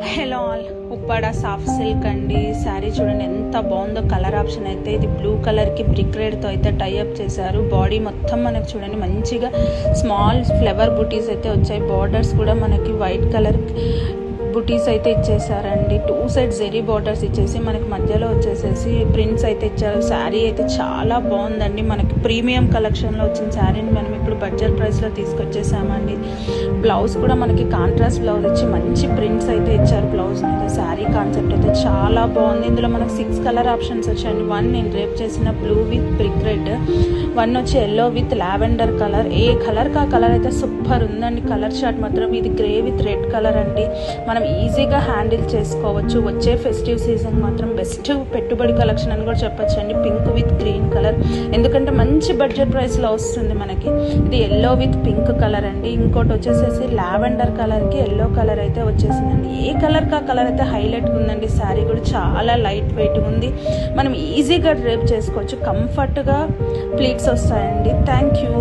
Hello all, Uppada soft silk అండి. శారీ చూడండి ఎంత బాగుందో. కలర్ ఆప్షన్ అయితే ఇది బ్లూ కలర్కి బ్రిక్ రెడ్తో అయితే టైఅప్ చేశారు. బాడీ మొత్తం మనకు చూడండి మంచిగా స్మాల్ ఫ్లవర్ బుటీస్ అయితే వచ్చాయి. బార్డర్స్ కూడా మనకి వైట్ కలర్ బుటీస్ అయితే ఇచ్చేసారండి. 2 సైడ్ జెరీ బార్డర్స్ ఇచ్చేసి మనకి మధ్యలో వచ్చేసేసి ప్రింట్స్ అయితే ఇచ్చారు. శారీ అయితే చాలా బాగుందండి. మనకి ప్రీమియం కలెక్షన్లో వచ్చిన శారీని మనం ఇప్పుడు బడ్జెట్ ప్రైస్లో తీసుకొచ్చేసామండి. బ్లౌజ్ కూడా మనకి కాంట్రాస్ట్ బ్లౌజ్ ఇచ్చి మంచి ప్రింట్స్ అయితే ఇచ్చారు బ్లౌజ్ మీద. శారీ కాన్సెప్ట్ అయితే చాలా బాగుంది. ఇందులో మనకు 6 కలర్ ఆప్షన్స్ వచ్చాయండి. 1 నేను రేప్ చేసిన బ్లూ విత్ బ్రిక్ రెడ్, 1 వచ్చి yellow with lavender colour. A colour కా కలర్ అయితే సూపర్ ఉందండి. కలర్ షార్ట్ మాత్రం ఇది గ్రే విత్ రెడ్ కలర్ అండి. మనం ఈజీగా హ్యాండిల్ చేసుకోవచ్చు. వచ్చే ఫెస్టివ్ సీజన్ మాత్రం బెస్ట్ పెట్టుబడి కలెక్షన్ అని కూడా చెప్పొచ్చండి. పింక్ విత్ గ్రీన్ కలర్, ఎందుకంటే మంచి బడ్జెట్ ప్రైస్లో వస్తుంది మనకి. ఇది ఎల్లో విత్ పింక్ కలర్ అండి. ఇంకోటి వచ్చేసేసి లావెండర్ కలర్కి ఎల్లో కలర్ అయితే వచ్చేసిందండి. ఏ కలర్ కా కలర్ అయితే హైలైట్గా ఉందండి. శారీ కూడా చాలా లైట్ వెయిట్ ఉంది. మనం ఈజీగా డ్రేప్ చేసుకోవచ్చు. కంఫర్ట్గా ప్లీట్స్ వస్తాయండి. Thank you.